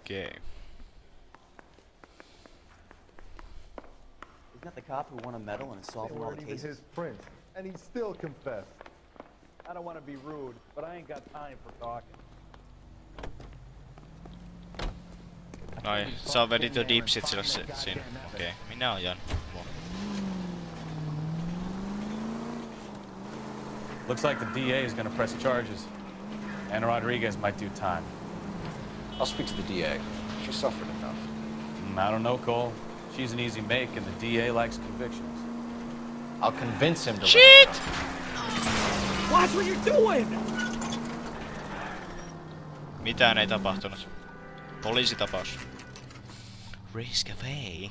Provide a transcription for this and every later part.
Okei. Isn't that the cop who won a medal and is solving all the Even cases? his print, and he still confessed. I don't want to be rude, but I ain't got time for talking. Ai, se on vedit jo dipsit sillä siinä. Okei, minä ajan. Looks like the DA is gonna press charges. Anna Rodriguez might do time. I'll speak to the DA. She suffered enough. I don't know, Cole. She's an easy make, and the DA likes convictions. I'll convince him to Shit! Watch what you're doing! Mitään ei tapahtunut. Poliisitapaus. Risk away.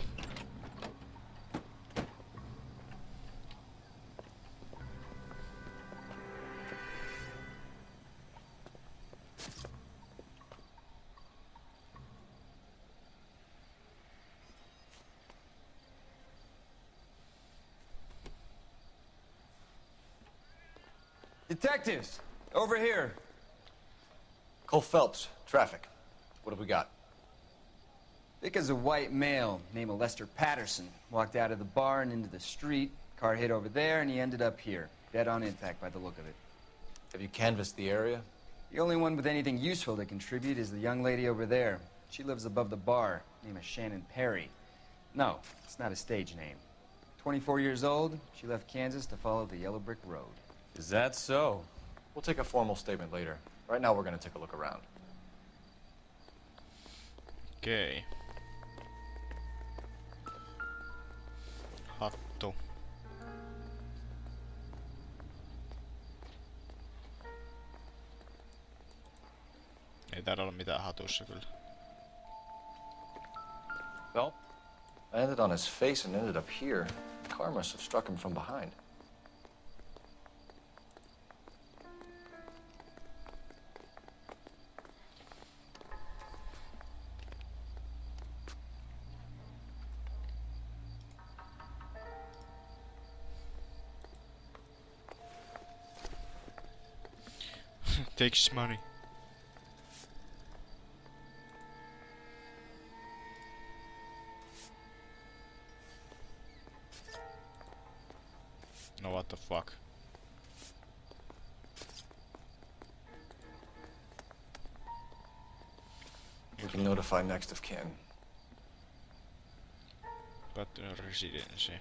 Detectives, over here. Cole Phelps, traffic. What have we got? Thick as a white male named Lester Patterson walked out of the bar and into the street. Car hit over there, and he ended up here, dead on impact by the look of it. Have you canvassed the area? The only one with anything useful to contribute is the young lady over there. She lives above the bar, name is Shannon Perry. No, it's not a stage name. 24 years old, she left Kansas to follow the yellow brick road. Is that so? We'll take a formal statement later. Right now, we're gonna take a look around. Okei. Hattu. Ei taida olla mitään hatussa kyllä. Well, I landed on his face and ended up here. The car must have struck him from behind. Takes money. No what the fuck? We can notify next of kin. But residency.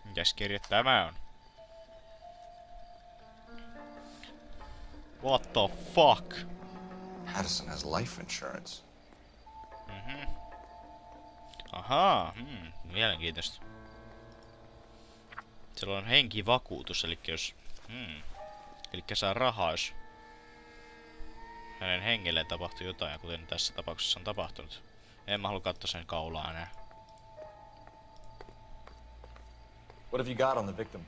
Mikäs kirja tämä on? What the fuck? Patterson has life insurance. Ahaa, mielenkiintoista. Sillä on henkivakuutus, eli jos... Elikkä saa rahaa, jos hänen hengelleen tapahtuu jotain, kuten tässä tapauksessa on tapahtunut. En mä halua katsoa sen kaulaa enää. What have you got on the victim?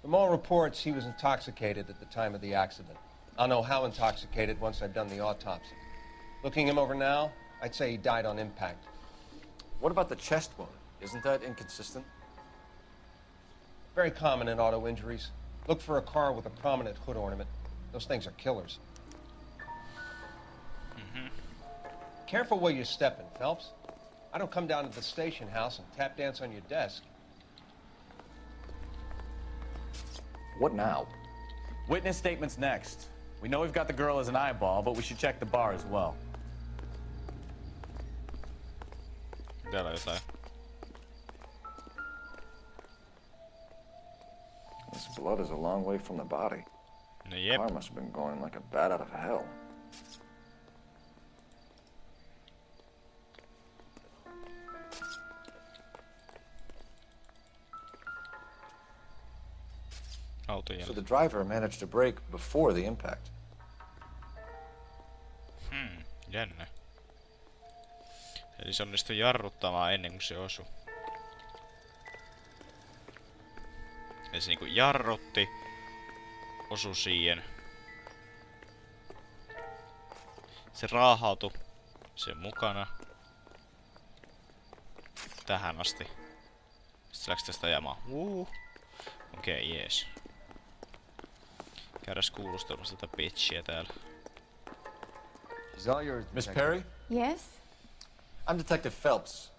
The mall reports he was intoxicated at the time of the accident. I'll know how intoxicated once I've done the autopsy. Looking him over now, I'd say he died on impact. What about the chest wound? Isn't that inconsistent? Very common in auto injuries. Look for a car with a prominent hood ornament. Those things are killers. Careful where you're stepping, Phelps. I don't come down to the station house and tap dance on your desk. What now? Witness statements next. We know we've got the girl as an eyeball, but we should check the bar as well. Täällä on jotain. This blood is a long way from the body. No jep. Car must have been going like a bat out of hell. So the driver managed to brake before the impact. Jännä. Eli se onnistui jarruttamaan ennen kuin se osui. Eli se niinku jarrutti, osui siihen. Se raahautui sen mukana tähän asti. Sitten läks tästä ajamaan. Okei, jees. Käydäs kuulustelusta tätä bitchiä täällä. She's all yours, Miss Detective. Perry? Yes? I'm Detective Phelps.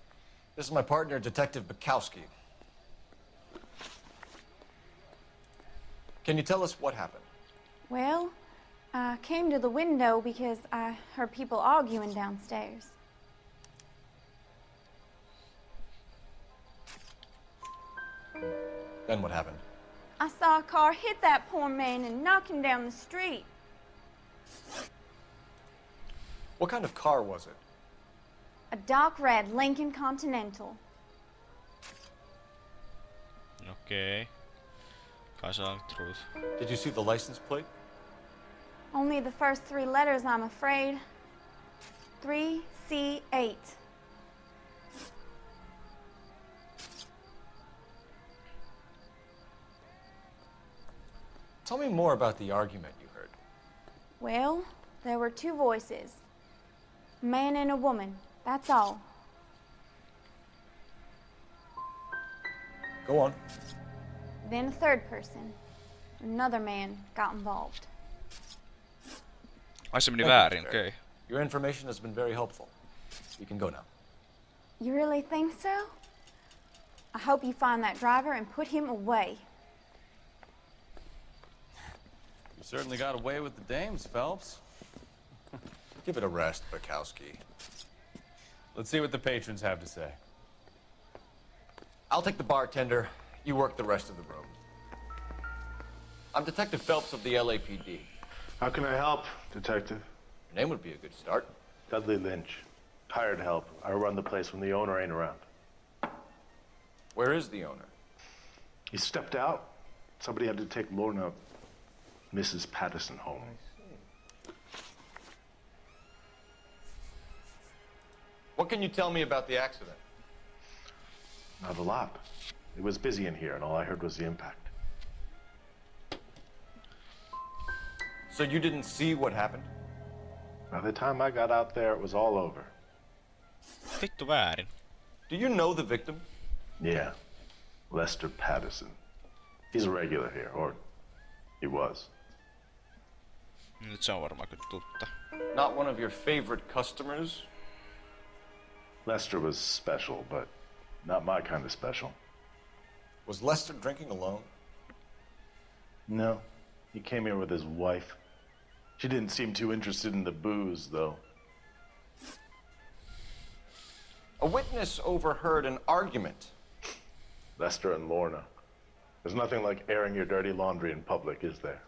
This is my partner, Detective Bukowski. Can you tell us what happened? Well, I came to the window because I heard people arguing downstairs. Then what happened? I saw a car hit that poor man and knock him down the street. What kind of car was it? A dark red Lincoln Continental. Okei. Kai se on truth. Did you see the license plate? Only the first three letters, I'm afraid. 3C8. Tell me more about the argument you heard. Well, there were two voices. A man and a woman, that's all. Go on. Then a third person. Another man got involved. Ai se meni Thank you, väärin, Miss Perry. okei. Your information has been very helpful. You can go now. You really think so? I hope you find that driver and put him away. You certainly got away with the dames, Phelps. Give it a rest, Bukowski. Let's see what the patrons have to say. I'll take the bartender. You work the rest of the room. I'm Detective Phelps of the LAPD. How can I help, Detective? Your name would be a good start. Dudley Lynch. Hired help. I run the place when the owner ain't around. Where is the owner? He stepped out. Somebody had to take Lorna, Mrs. Patterson, home. What can you tell me about the accident? Not a lot. It was busy in here, and all I heard was the impact. So you didn't see what happened? By the time I got out there, it was all over. Vittu väärin. Do you know the victim? Yeah. Lester Patterson. He's a regular here, or he was. Nyt se on varmaan kyllä tutta. Not one of your favorite customers? Lester was special, but not my kind of special. Was Lester drinking alone? No. He came here with his wife. She didn't seem too interested in the booze, though. A witness overheard an argument. Lester and Lorna. There's nothing like airing your dirty laundry in public, is there?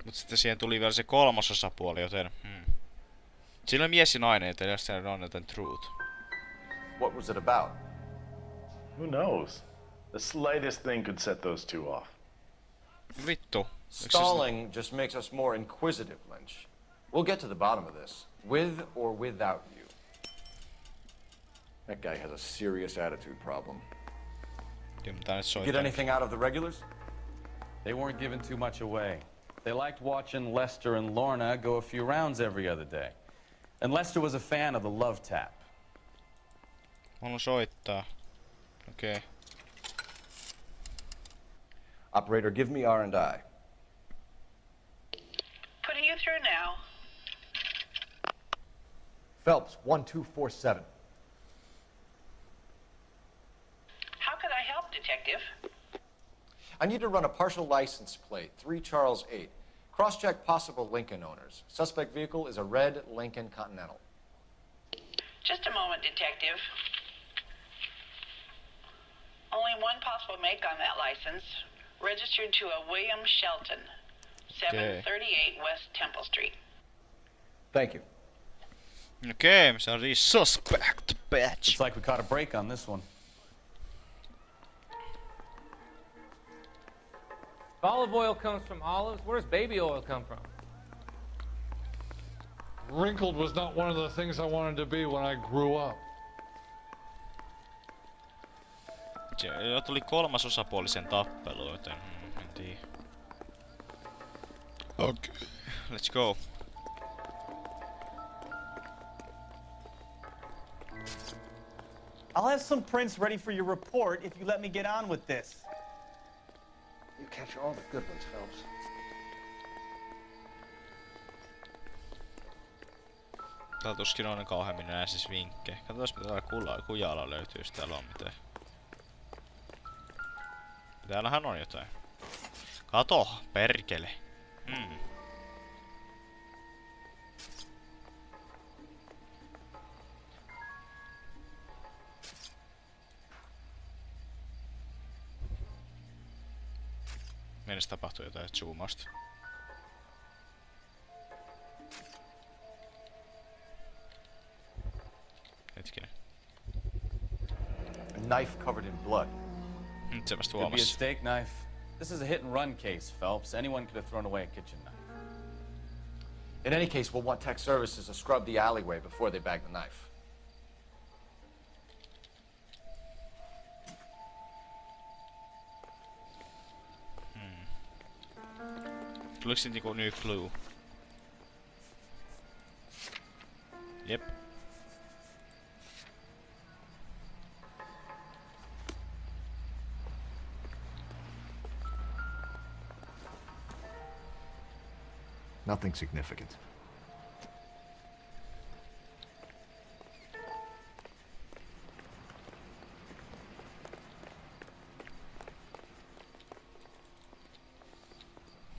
Mut sitten siihen tuli vielä se kolmas osapuoli, joten... Siinä oli mies ja nainen, joten jos se on joten truth. What was it about? Who knows? The slightest thing could set those two off. Vittu. Stalling just makes us more inquisitive, Lynch. We'll get to the bottom of this, with or without you. That guy has a serious attitude problem. Get anything out of the regulars? They weren't giving too much away. They liked watching Lester and Lorna go a few rounds every other day. And Lester was a fan of the love tap. Haluan soittaa. Okei. Okay. Operator, give me R&I. Putting you through now. Phelps, 1247. How could I help, Detective? I need to run a partial license plate, 3 Charles 8. Cross-check possible Lincoln owners. Suspect vehicle is a red Lincoln Continental. Just a moment, Detective. Only one possible make on that license. Registered to a William Shelton, 738 West Temple Street. Thank you. Okei, se on siis suspect, bitch. It's like we caught a break on this one. If olive oil comes from olives, where does baby oil come from? Wrinkled was not one of the things I wanted to be when I grew up. Jo tuli kolmas osapuolisen tappelu, joten en tiedä. Okay. Let's go. I'll have some prints ready for your report if you let me get on with this. You catch all the good ones, Phelps. Täällä tuskin on kauheammin enää siis vinkkejä. Katsotaan mitä täällä kujalla löytyy, jos täällä on mitään. Täällähän on jotain. Kato, perkele. Mennessä tapahtuu jotain zoomausta. Hetkinen. A knife covered in blood. Se vasta Could be a huomasi. steak knife. This is a hit and run case, Phelps. Anyone could have thrown away a kitchen knife. In any case, we'll want tech services to scrub the alleyway before they bag the knife. Tuliko se niinku new clue? Jep. Nothing significant.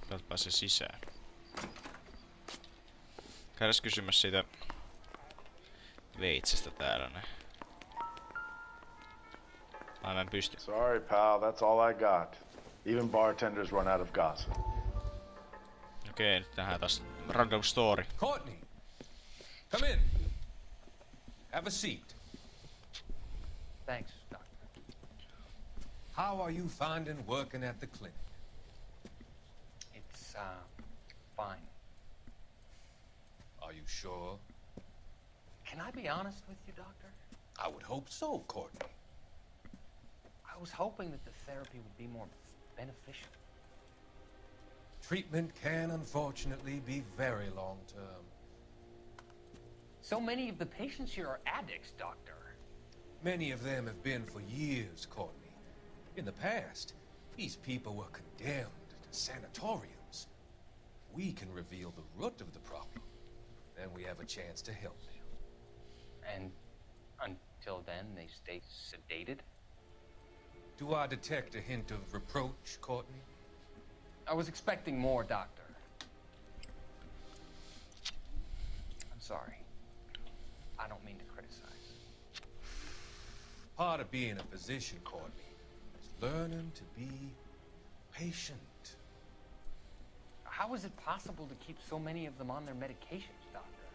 Täältä pääsee sisään. Käydäs kysymys siitä veitsestä täällä näin. Mä en pysty. Sorry, pal, that's all I got. Even bartenders run out of gossip. Okei, nyt nähdään taas random story. Courtney, come in. Have a seat. Thanks, Doctor. How are you finding working at the clinic? It's, fine. Are you sure? Can I be honest with you, Doctor? I would hope so, Courtney. I was hoping that the therapy would be more beneficial. Treatment can unfortunately be very long-term. So many of the patients here are addicts, Doctor. Many of them have been for years, Courtney. In the past, these people were condemned to sanatoriums. We can reveal the root of the problem. Then we have a chance to help them. And until then, they stay sedated? Do I detect a hint of reproach, Courtney? I was expecting more, Doctor. I'm sorry. I don't mean to criticize. Part of being a physician, Courtney, is learning to be patient. How is it possible to keep so many of them on their medications, Doctor?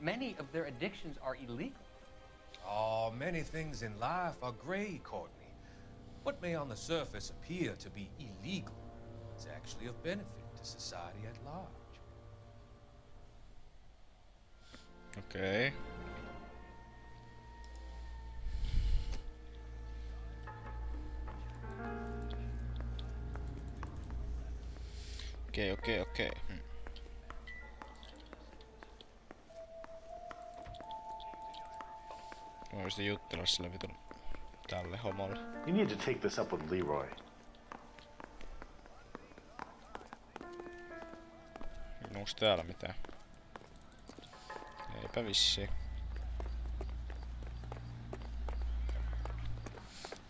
Many of their addictions are illegal. Oh, many things in life are gray, Courtney. What may on the surface appear to be illegal is actually of benefit to society at large. Okei. Okei. Mä voisin juttella sille vitun tälle homolle. You need to take this up with Leroy. Onks täällä mitään? Eipä vissiin.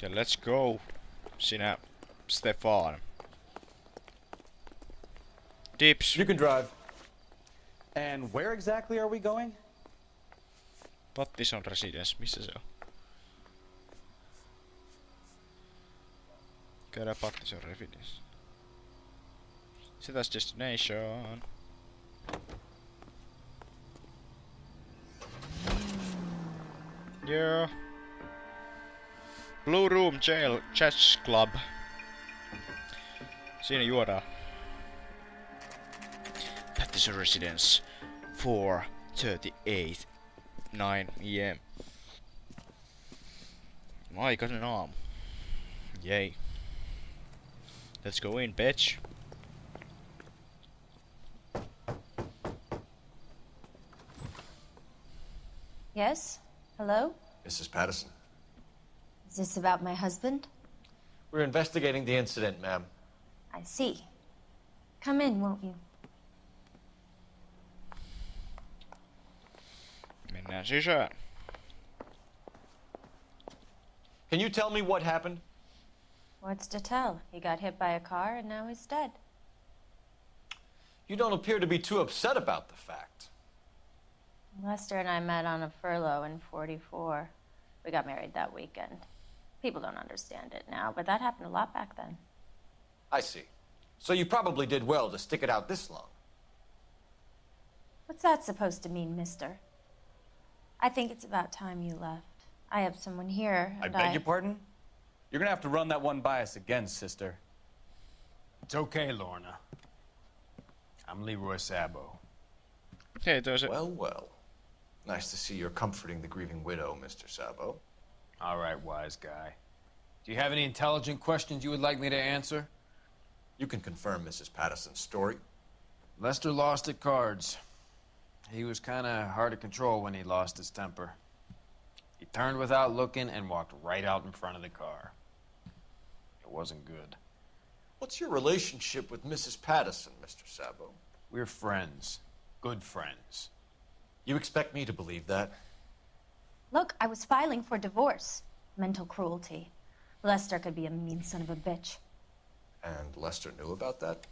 Ja let's go! Sinä, Stefan. Dips. You can drive. And where exactly are we going? Pattison Residence, missä se on? Käydään Pattison Residence. That's destination. Yeah. Blue Room Jail Chess Club. Siinä juodaan. Pattison Residence 4:38 9 AM. Aikainen aamu. Yay. Let's go in, bitch. Yes? Hello? Mrs. Patterson. Is this about my husband? We're investigating the incident, ma'am. I see. Come in, won't you? Mennään sisään. Can you tell me what happened? What's to tell? He got hit by a car and now he's dead. You don't appear to be too upset about the fact. Lester and I met on a furlough in '44. We got married that weekend. People don't understand it now, but that happened a lot back then. I see. So you probably did well to stick it out this long. What's that supposed to mean, mister? I think it's about time you left. I have someone here, I and beg your pardon? You're gonna have to run that one by us again, sister. It's okay, Lorna. I'm Leroy Sabo. Hey, there's a... Well, well. Nice to see you're comforting the grieving widow, Mr. Sabo. All right, wise guy. Do you have any intelligent questions you would like me to answer? You can confirm Mrs. Patterson's story. Lester lost at cards. He was kind of hard to control when he lost his temper. He turned without looking and walked right out in front of the car. It wasn't good. What's your relationship with Mrs. Patterson, Mr. Sabo? We're friends. Good friends. You expect me to believe that? Look, I was filing for divorce. Mental cruelty. Lester could be a mean son of a bitch. And Lester knew about that?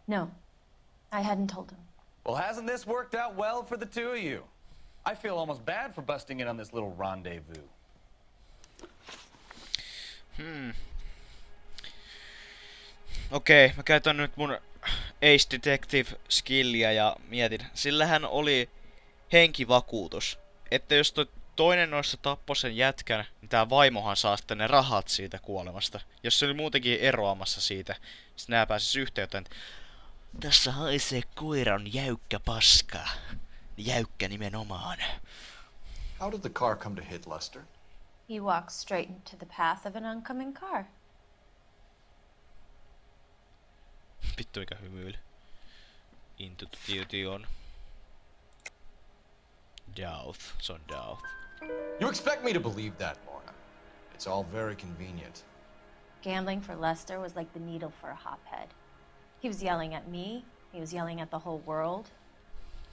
No, I hadn't told him. Well, hasn't this worked out well for the two of you? I feel almost bad for busting in on this little rendezvous. Okei, mä käytän nyt mun Ace Detective-skilliä ja mietin. Sillähän oli henkivakuutus. Että jos toinen noista tappoi sen jätkän, niin tää vaimohan saa sitten ne rahat siitä kuolemasta. Jos se oli muutenkin eroamassa siitä, sitten nää pääsis yhteyteen. Tässä haisee koiran jäykkä paska. Jäykkä nimenomaan. How did the car come to hit Lester? He walked straight into the path of an oncoming car. Vittu mikä hymyily. Intuition on. Doubt. Se on doubt. You expect me to believe that, Lorna? It's all very convenient. Gambling for Lester was like the needle for a hophead. He was yelling at me. He was yelling at the whole world.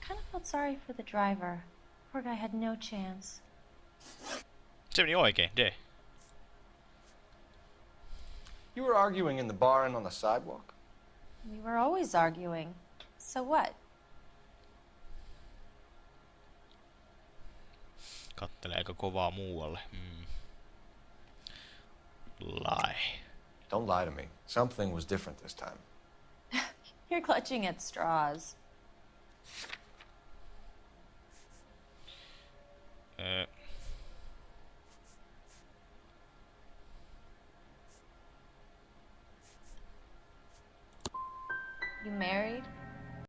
Kind of felt sorry for the driver. Poor guy had no chance. Se meni oikein, D. You were arguing in the bar and on the sidewalk? We were always arguing. So what? Kattelee aika kovaa muualle. Lie. Don't lie to me. Something was different this time. You're clutching at straws. You married?